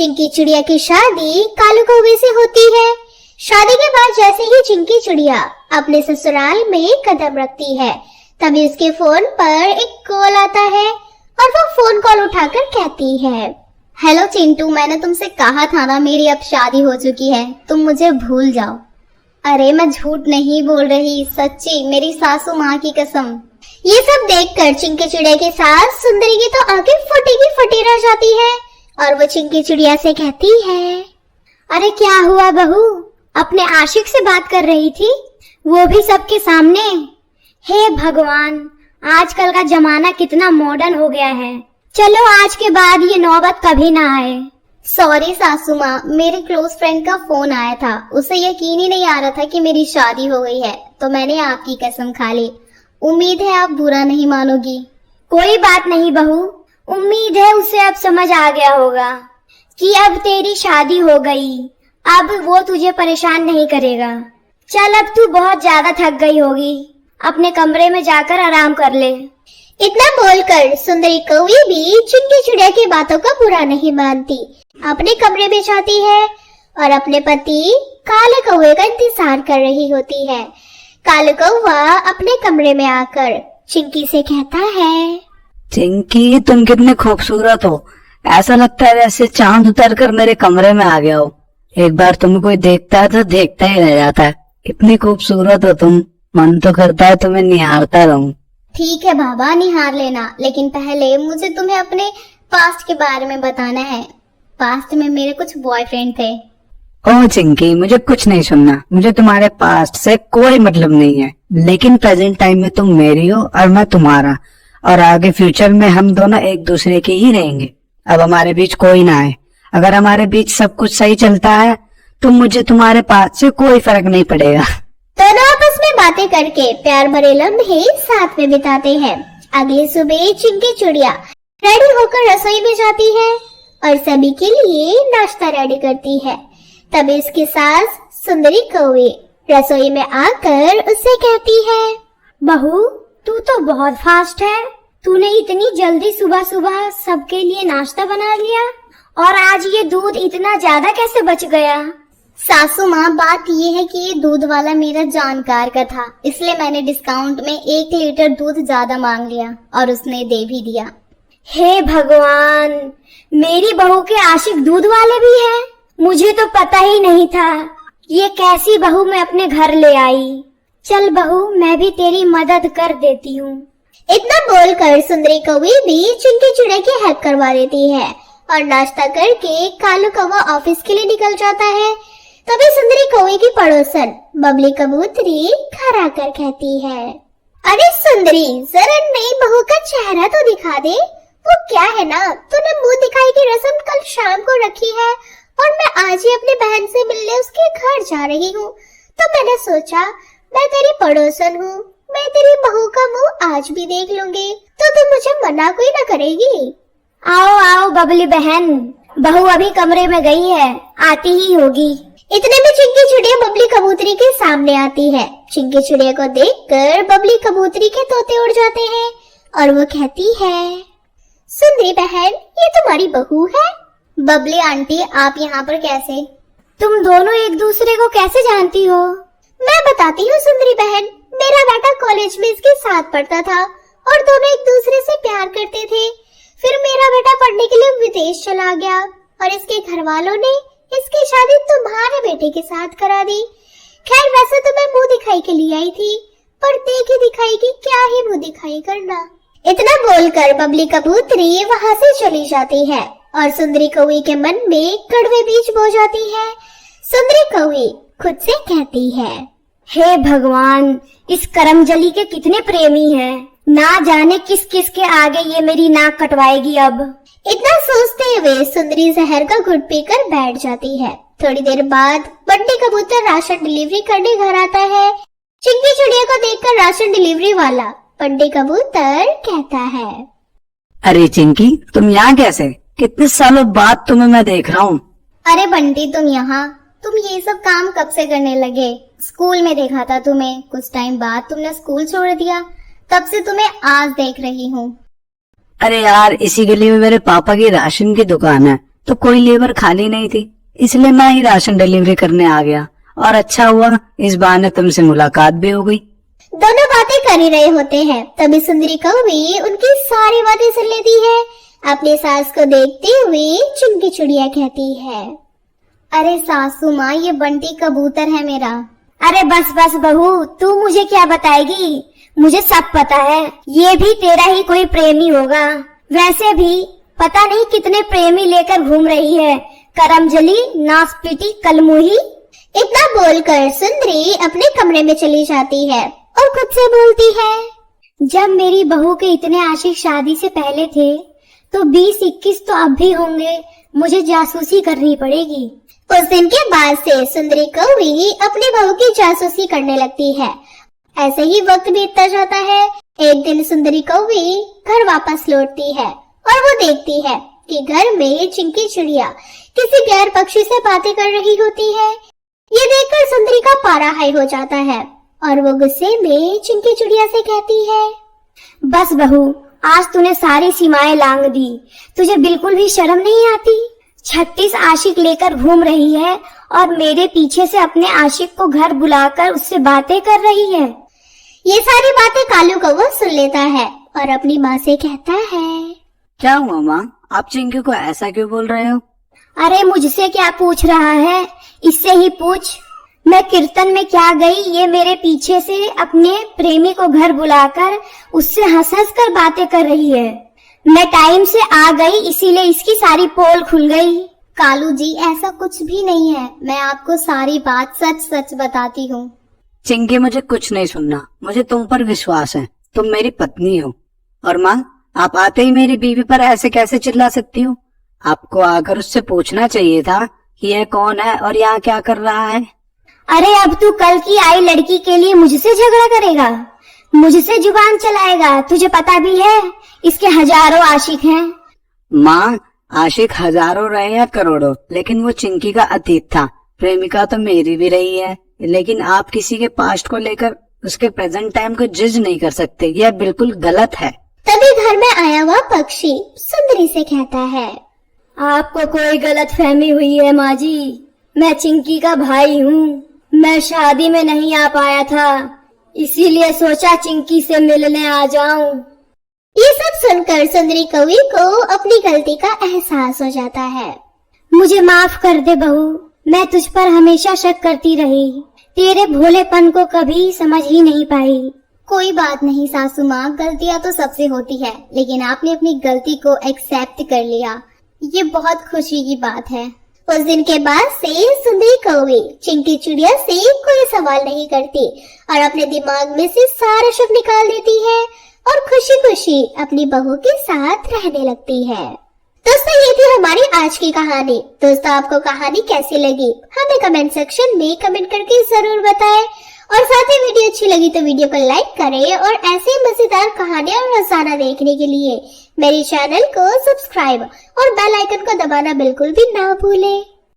चिंकी चिड़िया की शादी कालू कौवे से होती है। शादी के बाद जैसे ही चिंकी चिड़िया अपने ससुराल में कदम रखती है, तभी उसके फोन पर एक कॉल आता है और वो फोन कॉल उठाकर कहती है, हेलो चिंटू, मैंने तुमसे कहा था ना मेरी अब शादी हो चुकी है, तुम मुझे भूल जाओ। अरे मैं झूठ नहीं बोल रही, सच्ची, मेरी सासू माँ की कसम। ये सब देखकर चिंकी चिड़िया की सास सुंदरी की तो आंखें फटी की फटी रह जाती है और वो चिंकी चिड़िया से कहती है, अरे क्या हुआ बहू, अपने आशिक से बात कर रही थी, वो भी सबके सामने। हे भगवान, आजकल का जमाना कितना मॉडर्न हो गया है। चलो आज के बाद ये नौबत कभी ना आए। सॉरी सासू माँ, मेरे क्लोज फ्रेंड का फोन आया था, उसे यकीन ही नहीं आ रहा था कि मेरी शादी हो गई है, तो मैंने आपकी कसम खा ली। उम्मीद है आप बुरा नहीं मानोगी। कोई बात नहीं बहू, उम्मीद है उसे अब समझ आ गया होगा कि अब तेरी शादी हो गई, अब वो तुझे परेशान नहीं करेगा। चल अब तू बहुत ज्यादा थक गई होगी, अपने कमरे में जाकर आराम कर ले। इतना बोलकर सुंदरी कौवी भी चिंकी चिड़िया की बातों का बुरा नहीं मानती, अपने कमरे में जाती है और अपने पति काले कौवे का इंतजार कर रही होती है। काला कौवा अपने कमरे में आकर चिंकी से कहता है, चिंकी तुम कितनी खूबसूरत हो, ऐसा लगता है जैसे चांद उतर कर मेरे कमरे में आ गया हो। एक बार तुम्हें कोई देखता है तो देखता ही रह जाता है, इतनी खूबसूरत हो तुम, मन तो करता है तुम्हें निहारता रहूं। ठीक है बाबा, निहार लेना, लेकिन पहले मुझे तुम्हें अपने पास्ट के बारे में बताना है। पास्ट में मेरे कुछ बॉयफ्रेंड थे। ओह चिंकी, मुझे कुछ नहीं सुनना, मुझे तुम्हारे पास्ट से कोई मतलब नहीं है, लेकिन प्रेजेंट टाइम में तुम मेरी हो और मैं तुम्हारा, और आगे फ्यूचर में हम दोनों एक दूसरे के ही रहेंगे। अब हमारे बीच कोई ना आए, अगर हमारे बीच सब कुछ सही चलता है तो मुझे तुम्हारे पास से कोई फर्क नहीं पड़ेगा। दोनों आपस में बातें करके प्यार भरे लम्हे साथ में बिताते हैं। अगली सुबह चिंकी चिड़िया रेडी होकर रसोई में जाती है और सभी के लिए नाश्ता रेडी करती है। तभी उसकी सास सुंदरी कौवी रसोई में आकर उससे कहती है, बहू तू तो बहुत फास्ट है, तूने इतनी जल्दी सुबह सुबह सबके लिए नाश्ता बना लिया, और आज ये दूध इतना ज्यादा कैसे बच गया? सासू माँ, बात ये है कि ये दूध वाला मेरा जानकार का था, इसलिए मैंने डिस्काउंट में 1 लीटर दूध ज्यादा मांग लिया और उसने दे भी दिया। हे भगवान, मेरी बहू के आशिक दूध वाले भी हैं? मुझे तो पता ही नहीं था। ये कैसी बहू मैं अपने घर ले आई। चल बहू, मैं भी तेरी मदद कर देती हूँ। इतना बोलकर सुंदरी कौवी भी चिंकी चिड़िया की हेल्प करवा देती है और नाश्ता करके कालू कौवा ऑफिस के लिए निकल जाता है। तभी सुंदरी कौवे की पड़ोसन बबली कबूतरी घर आकर कहती है, अरे सुंदरी, जरा नई बहू का चेहरा तो दिखा दे। वो क्या है ना, तूने मुंह दिखाई की रस्म कल शाम को रखी है और मैं आज ही अपनी बहन से मिलने उसके घर जा रही हूँ, तो मैंने सोचा मैं तेरी पड़ोसन हूँ, मैं तेरी बहू का मुंह आज भी देख लूंगी, तो तुम मुझे मना कोई ना करेगी। आओ आओ बबली बहन, बहू अभी कमरे में गई है, आती ही होगी। इतने में चिंकी चिड़िया बबली कबूतरी के सामने आती है। चिंकी चिड़िया को देखकर बबली कबूतरी के तोते उड़ जाते हैं और वो कहती है, सुंदरी बहन, ये तुम्हारी बहू है? बबली आंटी, आप यहाँ पर कैसे? तुम दोनों एक दूसरे को कैसे जानती हो? मैं बताती हूँ सुंदरी बहन, मेरा बेटा कॉलेज में इसके साथ पढ़ता था और दोनों एक दूसरे से प्यार करते थे। फिर मेरा बेटा पढ़ने के लिए विदेश चला गया और इसके घर वालों ने इसकी शादी तुम्हारे बेटे के साथ करा दी। खैर वैसे तो मैं मुंह दिखाई के लिए आई थी, पर देखी दिखाई की क्या ही मुंह दिखाई करना। इतना बोलकर बबली कबूतरी वहाँ से चली जाती है और सुंदरी कौवी के मन में कड़वे बीज बो जाती है। सुंदरी कौवी खुद से कहती है, हे भगवान, इस करमजली के कितने प्रेमी हैं, ना जाने किस किस के आगे ये मेरी नाक कटवाएगी अब। इतना सोचते हुए सुंदरी जहर का घुट पीकर बैठ जाती है। थोड़ी देर बाद बंटी कबूतर राशन डिलीवरी करने घर आता है। चिंकी चिड़िया को देखकर राशन डिलीवरी वाला बंटी कबूतर कहता है, अरे चिंकी, तुम यहाँ कैसे? कितने सालों बाद तुम्हें मैं देख रहा हूँ। अरे बंटी, तुम यहाँ, तुम ये सब काम कब से करने लगे? स्कूल में देखा था तुम्हें, कुछ टाइम बाद तुमने स्कूल छोड़ दिया, तब से तुम्हें आज देख रही हूँ। अरे यार, इसी गली में मेरे पापा की राशन की दुकान है, तो कोई लेबर खाली नहीं थी, इसलिए मैं ही राशन डिलीवरी करने आ गया। और अच्छा हुआ इस बहाने तुमसे मुलाकात भी हो गई। दोनों बातें कर ही रहे होते हैं, तभी सुंदरी कौवी उनकी सारी बातें सुन लेती है। अपनी सास को देखते हुए चिंकी चिड़िया कहती है, अरे सासू माँ, ये बंटी कबूतर है मेरा। अरे बस बस बहू, तू मुझे क्या बताएगी, मुझे सब पता है। ये भी तेरा ही कोई प्रेमी होगा। वैसे भी पता नहीं कितने प्रेमी लेकर घूम रही है, करमजली, नासपीटी, कलमुही। इतना बोलकर सुंदरी अपने कमरे में चली जाती है और खुद से बोलती है, जब मेरी बहू के इतने आशिक शादी से पहले थे तो 20-21 तो अब भी होंगे। मुझे जासूसी करनी पड़ेगी। उस दिन के बाद से सुंदरी कौवी अपनी बहू की जासूसी करने लगती है। ऐसे ही वक्त बीतता जाता है। एक दिन सुंदरी कौवी घर वापस लौटती है और वो देखती है कि घर में चिंकी चिड़िया किसी गैर पक्षी से बातें कर रही होती है। ये देखकर सुंदरी का पारा हाई हो जाता है और वो गुस्से में चिंकी चिड़िया से कहती है, बस बहू, आज तूने सारी सीमाएं लांघ दी। तुझे बिल्कुल भी शर्म नहीं आती? 36 आशिक लेकर घूम रही है और मेरे पीछे से अपने आशिक को घर बुलाकर उससे बातें कर रही है। ये सारी बातें कालू कौवा सुन लेता है और अपनी माँ से कहता है, क्या हुआ माँ, आप चिंकी को ऐसा क्यों बोल रहे हो? अरे मुझसे क्या पूछ रहा है, इससे ही पूछ। मैं कीर्तन में क्या गई, ये मेरे पीछे से अपने प्रेमी को घर बुलाकर उससे हंस हंस कर बातें कर रही है। मैं टाइम से आ गई, इसीलिए इसकी सारी पोल खुल गई। कालू जी, ऐसा कुछ भी नहीं है, मैं आपको सारी बात सच सच बताती हूँ। चिंकी, मुझे कुछ नहीं सुनना, मुझे तुम पर विश्वास है, तुम मेरी पत्नी हो। और माँ, आप आते ही मेरी बीवी पर ऐसे कैसे चिल्ला सकती हो? आपको आकर उससे पूछना चाहिए था कि यह कौन है और यहाँ क्या कर रहा है। अरे अब तू कल की आई लड़की के लिए मुझसे झगड़ा करेगा, मुझसे जुबान चलाएगा? तुझे पता भी है इसके हजारों आशिक हैं। माँ, आशिक हजारों रहे या करोड़ों, लेकिन वो चिंकी का अतीत था। प्रेमिका तो मेरी भी रही है, लेकिन आप किसी के पास्ट को लेकर उसके प्रेजेंट टाइम को जज नहीं कर सकते, यह बिल्कुल गलत है। तभी घर में आया हुआ पक्षी सुंदरी से कहता है, आपको कोई गलतफहमी हुई है माँ जी, मैं चिंकी का भाई हूँ। मैं शादी में नहीं आ पाया था, इसीलिए सोचा चिंकी से मिलने आ जाऊं। ये सब सुनकर सुंदरी कौवी को अपनी गलती का एहसास हो जाता है। मुझे माफ कर दे बहू, मैं तुझ पर हमेशा शक करती रही, तेरे भोलेपन को कभी समझ ही नहीं पाई। कोई बात नहीं सासू माँ, गलतियाँ तो सबसे होती है, लेकिन आपने अपनी गलती को एक्सेप्ट कर लिया, ये बहुत खुशी की बात है। उस दिन के बाद से सुंदरी कौवी चिंकी चिड़िया से कोई सवाल नहीं करती और अपने दिमाग में से सारा शक निकाल देती है और खुशी खुशी अपनी बहू के साथ रहने लगती है। दोस्तों, ये थी हमारी आज की कहानी। दोस्तों, आपको कहानी कैसी लगी हमें कमेंट सेक्शन में कमेंट करके जरूर बताएं और साथ ही वीडियो अच्छी लगी तो वीडियो को लाइक करें और ऐसे मजेदार कहानियां रोजाना देखने के लिए मेरे चैनल को सब्सक्राइब और बेल आइकन को दबाना बिल्कुल भी ना भूलें।